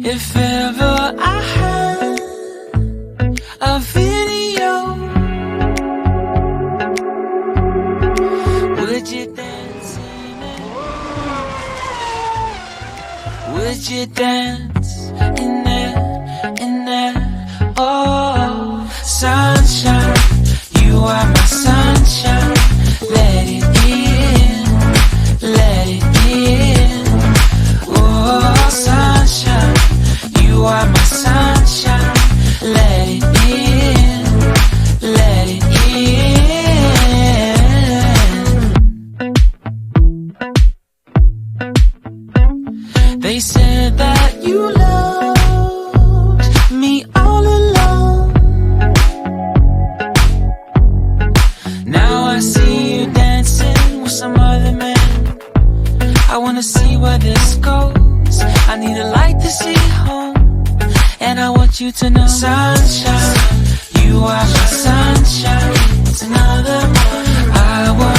If ever I had a video, would you dance in it? Would you dance in it, in it? Oh, sunshine, you are my sunshine. Let it in, let it in. Oh, sunshine, you are my sunshine. Let it in, let it in. They said that you loved me all along. Now I see you dancing with some other man. I wanna see where this goes. I need a light to see home, and I want you to know, sunshine, you are my sunshine. It's another one. I want